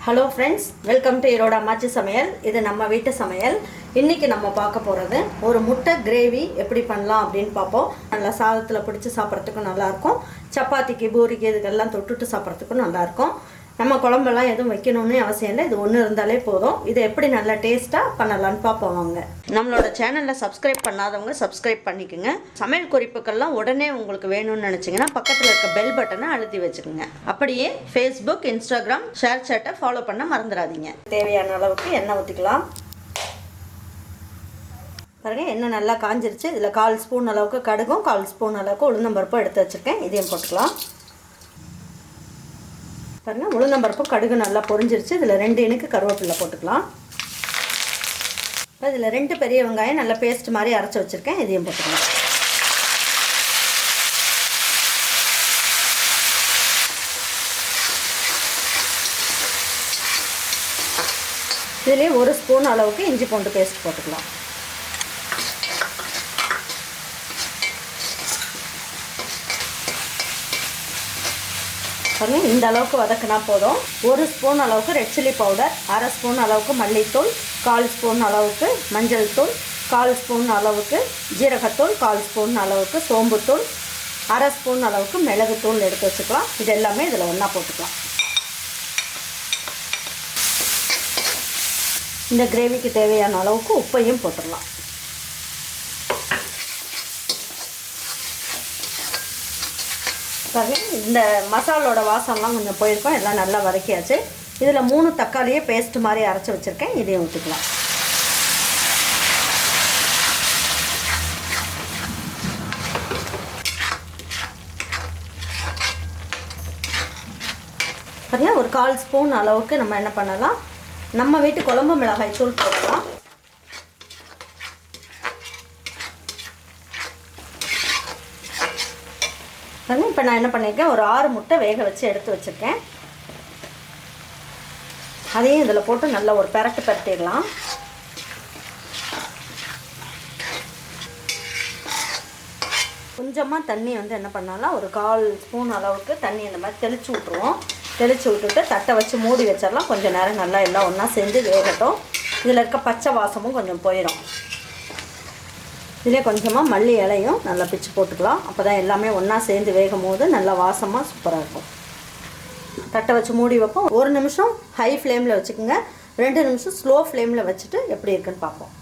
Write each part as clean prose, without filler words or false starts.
Hello friends, welcome to ஈரோட அம்மாச்சி சமையல். இது நம்ம வீட்டு சமையல். இன்றைக்கி நம்ம பார்க்க போகிறது ஒரு முட்டை கிரேவி எப்படி பண்ணலாம் அப்படின்னு பார்ப்போம். நல்லா சாதத்தில் பிடிச்சி சாப்பிட்றதுக்கும் நல்லாயிருக்கும், சப்பாத்திக்கு பூரிக்கு இதுக்கெல்லாம் தொட்டுட்டு சாப்பிட்றதுக்கும் நல்லாயிருக்கும். நம்ம குழம்பெல்லாம் எதுவும் வைக்கணும்னு அவசியம் இல்லை, இது ஒன்று இருந்தாலே போதும். இதை எப்படி நல்லா டேஸ்ட்டாக பண்ணலான்னு பார்ப்போம் வாங்க. நம்மளோட சேனலில் சப்ஸ்கிரைப் பண்ணாதவங்க சப்ஸ்கிரைப் பண்ணிக்கோங்க. சமையல் குறிப்புக்கள்லாம் உடனே உங்களுக்கு வேணும்னு நினச்சிங்கன்னா பக்கத்தில் இருக்க பெல் பட்டனை அழுத்தி வச்சுக்கோங்க. அப்படியே ஃபேஸ்புக், இன்ஸ்டாகிராம், ஷேர் சேட்டை ஃபாலோ பண்ண மறந்துடாதீங்க. தேவையான அளவுக்கு எண்ணெய் ஊற்றிக்கலாம். பாருங்க, எண்ணெய் நல்லா காஞ்சிருச்சு. இதில் 1/4 ஸ்பூன் அளவுக்கு கடுகும் 1/4 ஸ்பூன் அளவுக்கு உளுந்தம்பருப்பும் எடுத்து வச்சுருக்கேன். இதையும் போட்டுக்கலாம். பாருங்கள், உளுந்தம்பருப்பும் கடுகு நல்லா பொரிஞ்சிருச்சு. இதில் 2 இனுக்கு கருவேப்பிலை போட்டுக்கலாம். இதில் 2 பெரிய வெங்காயம் நல்லா பேஸ்ட் மாதிரி அரைச்சி வச்சுருக்கேன். இதையும் போட்டுக்கலாம். இதிலே 1 ஸ்பூன் அளவுக்கு இஞ்சி பூண்டு பேஸ்ட் போட்டுக்கலாம். இந்த அளவுக்கு வதக்கினா போதும். 1 ஸ்பூன் அளவுக்கு ரெட் சில்லி பவுடர், 1/2 ஸ்பூன் அளவுக்கு மல்லித்தூள், 1/4 ஸ்பூன் அளவுக்கு மஞ்சள் தூள், 1/4 ஸ்பூன் அளவுக்கு ஜீரகத்தூள், 1/4 ஸ்பூன் அளவுக்கு சோம்புத்தூள், 1/2 ஸ்பூன் அளவுக்கு மிளகுத்தூள் எடுத்து வச்சுக்கலாம். இது எல்லாமே இதில் ஒன்றா போட்டுக்கலாம். இந்த கிரேவிக்கு தேவையான அளவுக்கு உப்பையும் போட்டுடலாம். இந்த மசாலோட வாசம்லாம் கொஞ்சம் போயிருக்கோம். எல்லாம் நல்லா வதக்கியாச்சு. இதில் 3 தக்காளியை பேஸ்ட் மாதிரி அரைச்சி வச்சுருக்கேன். இதையும் ஊற்றிக்கலாம். பாருங்கள், ஒரு 1/4 ஸ்பூன் அளவுக்கு நம்ம என்ன பண்ணலாம், நம்ம வீட்டு குழம்பு மிளகாய் தூள் போடலாம். இப்போ நான் என்ன பண்ணியிருக்கேன், ஒரு 6 முட்டை வேக வச்சு எடுத்து வச்சுருக்கேன். அதையும் இதில் போட்டு நல்லா ஒரு பரட்டிடலாம். கொஞ்சமாக தண்ணி என்ன பண்ணாலும் ஒரு 1/4 ஸ்பூன் அளவுக்கு தண்ணி இந்த மாதிரி தெளித்து விட்ருவோம். தெளித்து விட்டுட்டு தட்டை வச்சு மூடி வச்சிடலாம். கொஞ்சம் நேரம் நல்லா எல்லாம் ஒன்றா சேர்ந்து வேகட்டும். இதில் இருக்க பச்சை வாசமும் கொஞ்சம் போயிடும். இதிலே கொஞ்சமாக மல்லி இலையும் நல்லா பிச்சு போட்டுக்கலாம். அப்போ தான் எல்லாமே ஒன்றா சேர்ந்து வேகும் போது நல்லா வாசமாக சூப்பராக இருக்கும். தட்டை வச்சு மூடி வைப்போம். 1 நிமிஷம் ஹை ஃப்ளேமில் வச்சுக்கோங்க, 2 நிமிஷம் ஸ்லோ ஃப்ளேமில் வச்சுட்டு எப்படி இருக்குன்னு பார்ப்போம்.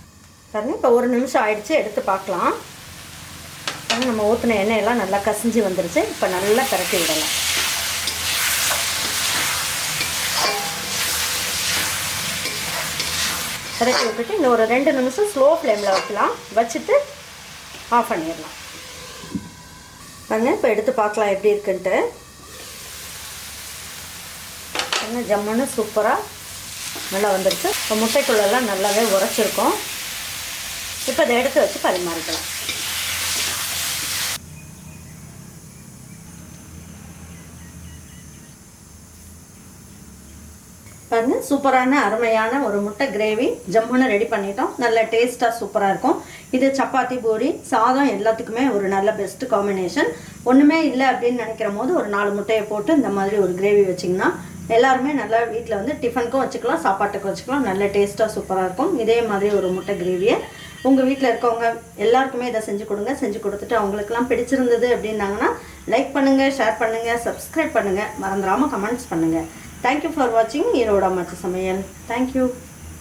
பாருங்கள், இப்போ 1 நிமிஷம் ஆயிடுச்சு, எடுத்து பார்க்கலாம். நம்ம ஊற்றின எண்ணெயெல்லாம் நல்லா கசிஞ்சு வந்துருச்சு. இப்போ நல்லா பரட்டி விடலாம். பரட்டி விட்டுட்டு இன்னும் ஒரு 2 நிமிஷம் ஸ்லோ ஃப்ளேமில் வைக்கலாம். வச்சுட்டு ஆஃப் பண்ணிடலாம். பாருங்க, இப்போ எடுத்து பார்க்கலாம் எப்படி இருக்குன்ட்டு. என்ன ஜம்முன்னு சூப்பராக நல்லா வந்துடுச்சு. இப்போ முட்டைக்குள்ளெல்லாம் நல்லாவே உரைச்சிருக்கும். இப்போ இதை எடுத்து வச்சு பரிமாறிக்கலாம். பாருங்க, சூப்பரான அருமையான ஒரு முட்டை கிரேவி ஜம்முன்னு ரெடி பண்ணிட்டோம். நல்ல டேஸ்ட்டாக சூப்பராக இருக்கும். இது சப்பாத்தி, பூரி, சாதம் எல்லாத்துக்குமே ஒரு நல்ல பெஸ்ட் காம்பினேஷன். ஒன்றுமே இல்லை அப்படின்னு நினைக்கிற போது ஒரு 4 முட்டையை போட்டு இந்த மாதிரி ஒரு கிரேவி வச்சிங்கன்னா எல்லாருமே நல்லா வீட்டில் டிஃபனுக்கும் வச்சுக்கலாம், சாப்பாட்டுக்கும் வச்சுக்கலாம். நல்ல டேஸ்ட்டாக சூப்பராக இருக்கும். இதே மாதிரி ஒரு முட்டை கிரேவியை உங்கள் வீட்டில் இருக்கவங்க எல்லாருக்குமே இதை செஞ்சு கொடுங்க. செஞ்சு கொடுத்துட்டு அவங்களுக்குலாம் பிடிச்சிருந்தது அப்படின்னாங்கன்னா லைக் பண்ணுங்கள், ஷேர் பண்ணுங்கள், சப்ஸ்கிரைப் பண்ணுங்கள், மறந்துடாமல் கமெண்ட்ஸ் பண்ணுங்கள். Thank you for watching ஈரோட அம்மாச்சி சமையல். Thank you.